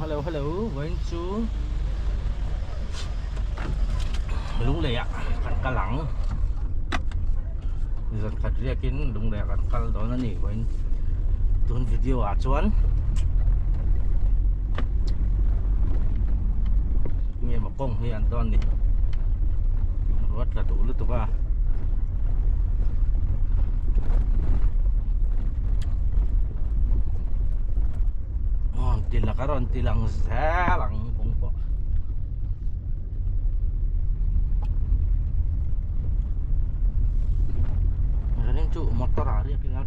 hello, going to lũng lệ kan kalang giờ khát ria kín lũng lệ kan kal đó là gì going tuần video chuan nghe mà công hi an ton đi rất là đủ lúc à tila karon tilang salang pungpo ngayon cu motor ari pilat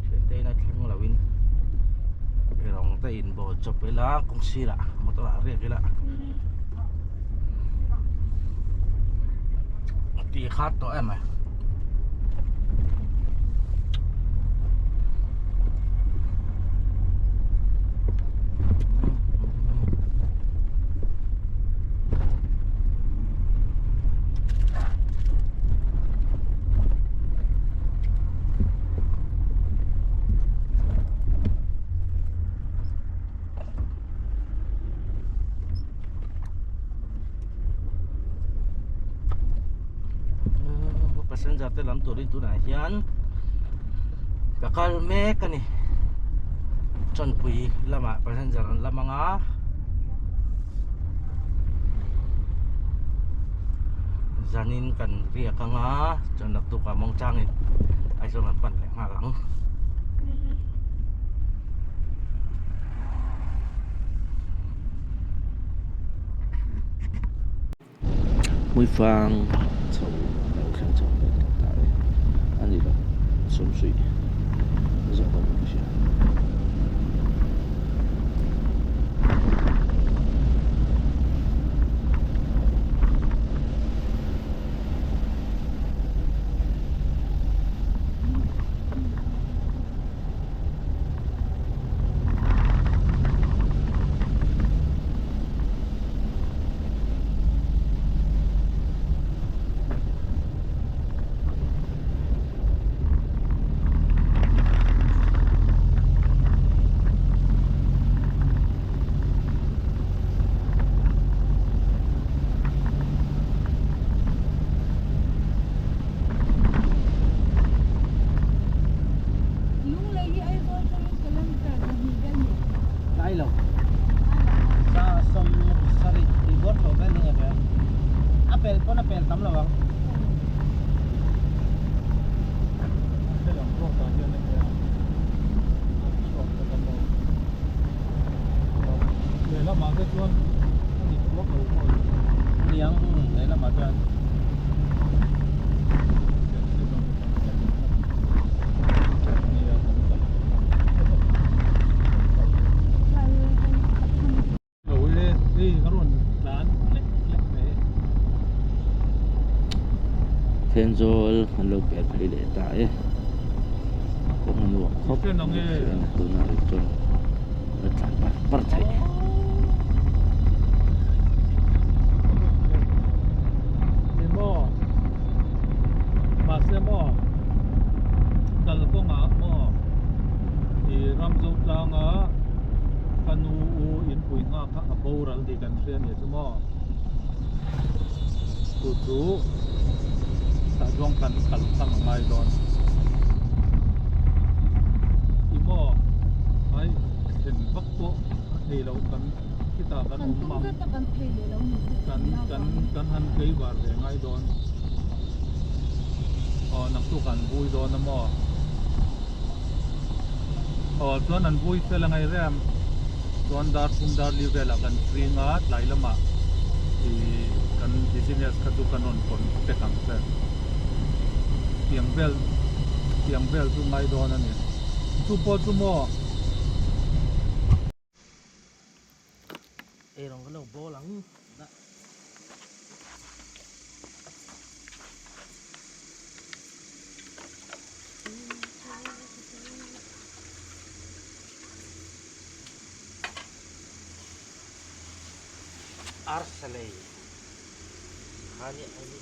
sente na thang lawin irong ta in bo chop pela kung sira motor ari kila ti khat to em à passenger te lam turin tu na hian kakal me kani chon pui lama passenger an lamanga zanin kan ria kanga chon nak tu ka mong changin ai so man pan le nga lang mui phang chau lau khan chau tại anh gì đó sum suy rất là một chuyện Tenzol hello pe phai le ta e ko hanu khop tu na ri chon na tla par thai mo ma se mo dal ko nga mo i ram zo la nga kanu u in pui nga kha aboral di kan chen ye mo tu sa dong kan kal sang mai don imo ai den bak po thei lo kan kita kan mam kan han kei war le ngai don nak tu kan bui don na mo chuan an bui se la ngai rem chuan dar pum dar li vela kan free nga lai lama i kan business ka tu kanon kon te kang se tiang bel tu ngai don ani tu po tu mo rong cái lầu bô lắng đó. Arsalay hani ani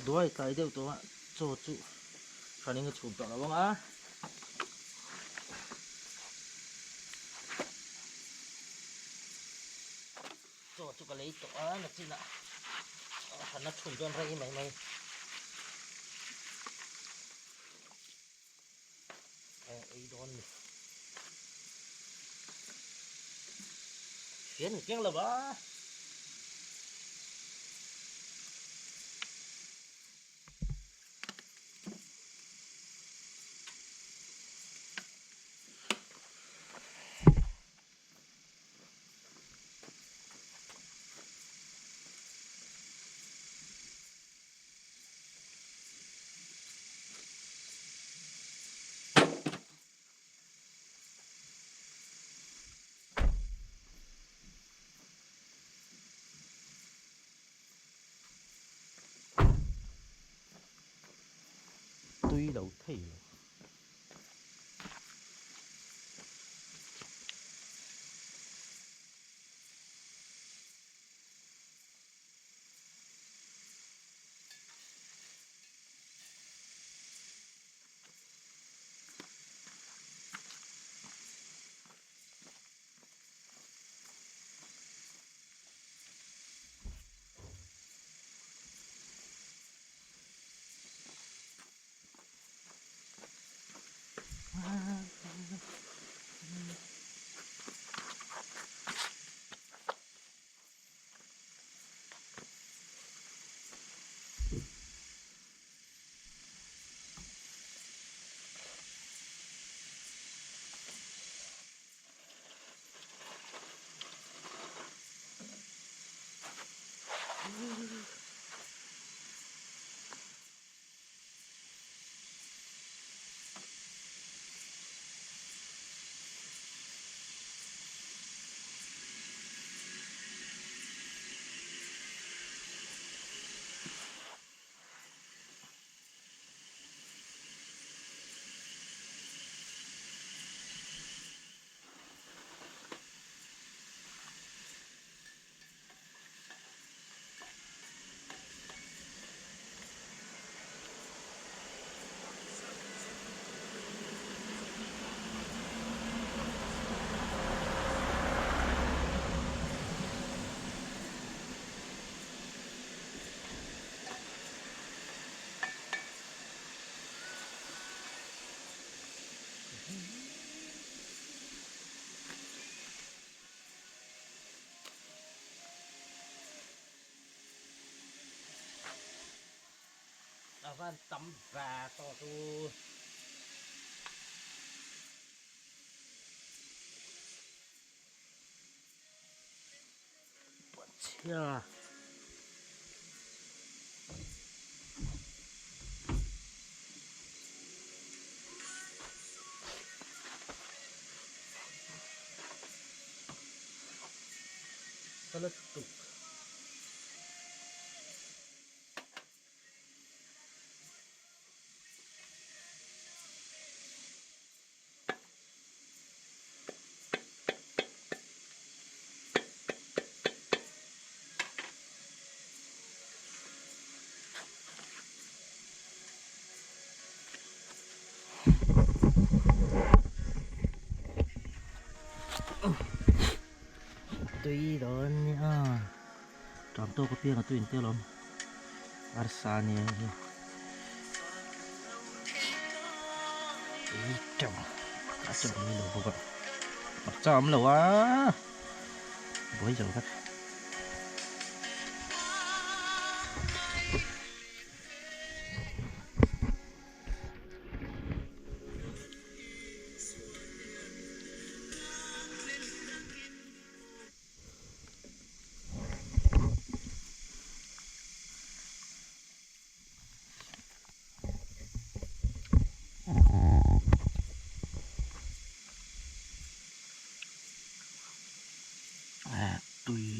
đuôi cái đều tôi cho chú khả năng chụp đó vâng á cho chú cái lấy đó là chi nè khả năng chụp cho rây mày mày ấy đón khiến tiếng là ba tuy đầu thầy là van tắm và to tu chưa seletuk tuy đó nha contoh kopi yang tu intel om arsanya chồng chồng như là vô vật mặt chồng là quá với dầu thật tùy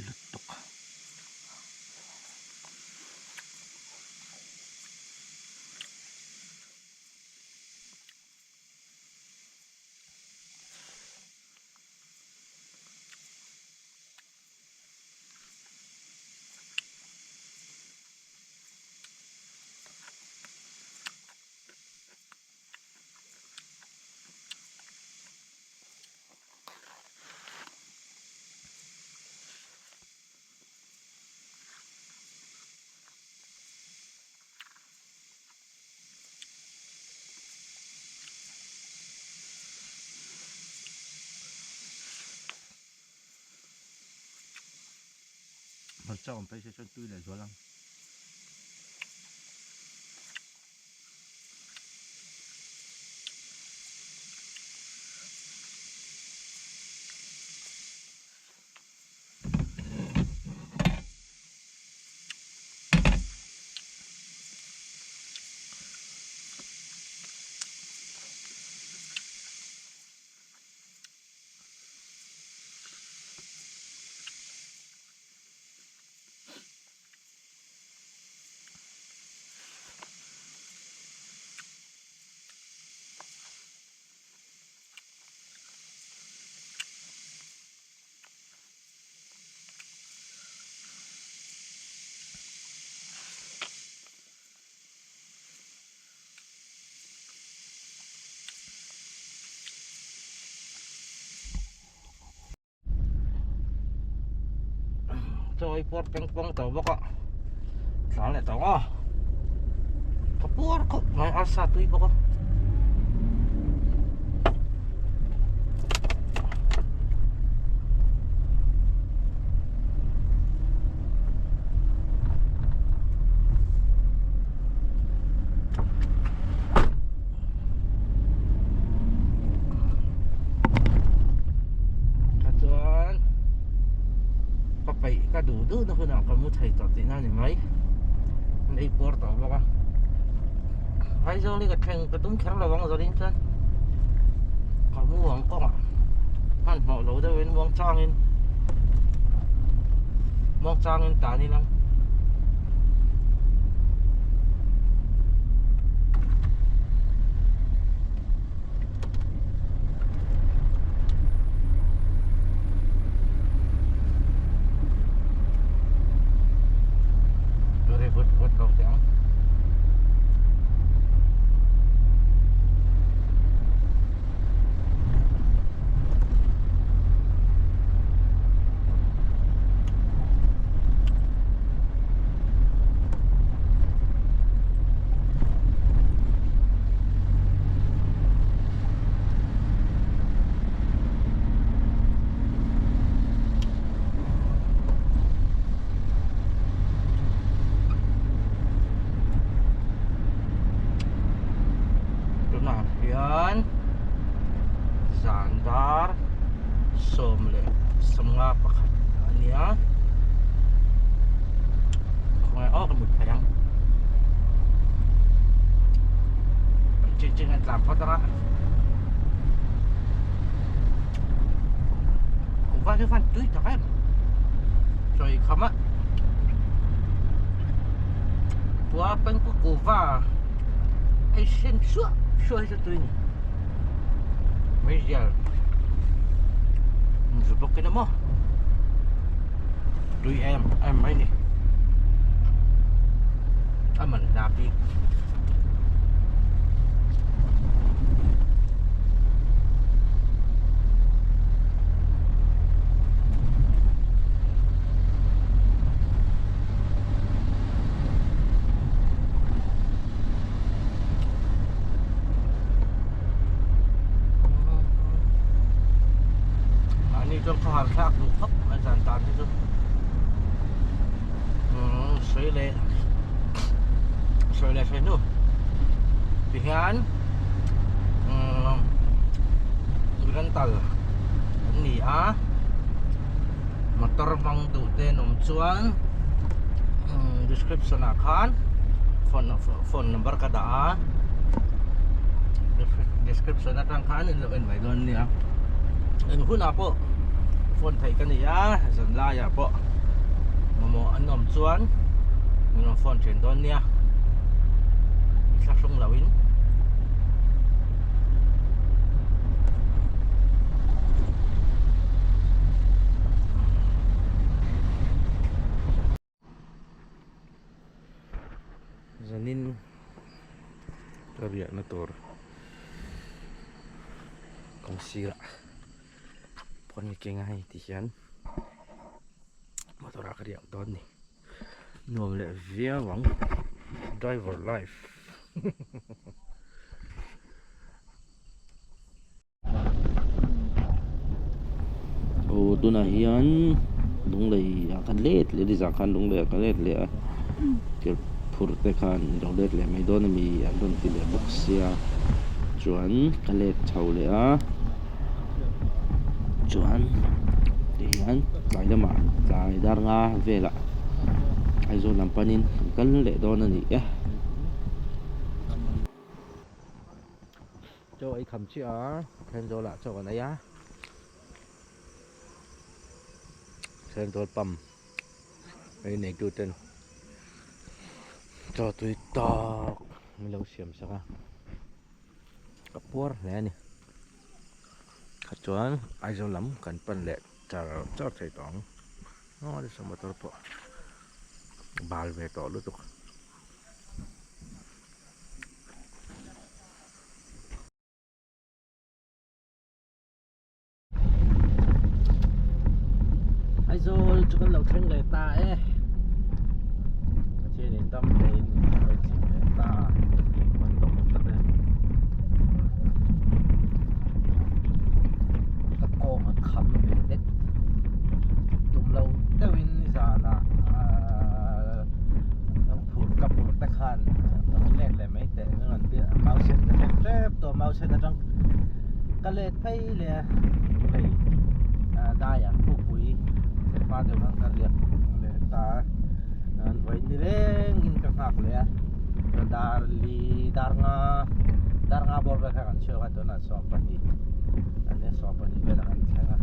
มันเจ้าไปใช้ชนตุ้ยเลยชัวร์ลังcho ai port peng pong tàu bọc ạ sáng lại tàu à có port có máy áo sát tuy bọc ạ cái đủ đứa nó nào còn muốn thầy tọt thì nào thì mấy đây port tàu bọc à hay giờ cái cái túng kháng là vắng rồi đến chân còn mua vắng con à hắn bỏ lối tới bên mong trang lên tả đi lắm vượt cầu téo yan sandar somle semua pekerjaannya kung ay kamut kayang cincin at lampa tara kung ba fan tuy takay rồi không á tua pen của cô va ai xem suốt suốt cho tôi nè mấy giờ mình bốc cái đó mà tụi em mấy nè mình làm đi trong kho hàng khác đủ thấp hay giàn tàn thế thôi xoay lên nữa dengan rental ini motor bang tu ten cuan description akan phone number kada description akan kan ilawan may doon niya ang huna po phone thầy cái này dần la ya po mà anh nằm chuan mình phone chuyển đón nha chắc sung lawin zanin radiator kong sira pon cái ngay thì chán motor cái điện đón này nuông lại vía vắng driver life ô tôi là hiền đúng lì kan let le đi sang kan đúng le kan let le kiểu phur te khan dong let le mai don mi an don ti le boxia chuan kan let chho le a chuan ti an lai lama lai dar nga vela ai zo lam panin kan le don ani e cho ai kham chi a khen zo la cho này á khen zo pam ai này tu ten cho tôi to mình lâu xiêm sao à cặp búa này nè khát chuan ai zo lắm cần pan lệ chả thấy tỏng nó đi xong mà tôi bỏ bal về tỏ lúc ai zo cho con lẩu thanh lệ ta ấy trên đến tâm đến rồi chỉ lệ ta vẫn tổng thật đấy các cô mà khăm về đấy tụm lâu đeo in ra là nó phun cặp một tách hàn nó lên lại mấy tệ nó làm tiệt màu xanh nó đẹpตัวmàu xanh nó trong cái lệ thấy là đây đai à phụ quý pha đều đang cắt liệt để ta vậy như thế nhìn các ngạc lệ dar nga bor về các anh chơi cái đó là so pani anh ấy so pani về là anh thấy à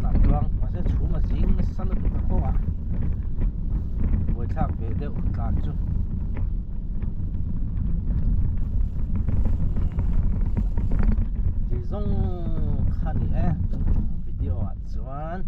làm doang mà sẽ chú mà dính nó săn được các cô à buổi sáng về đều làm chút thì dùng khăn này video à chuan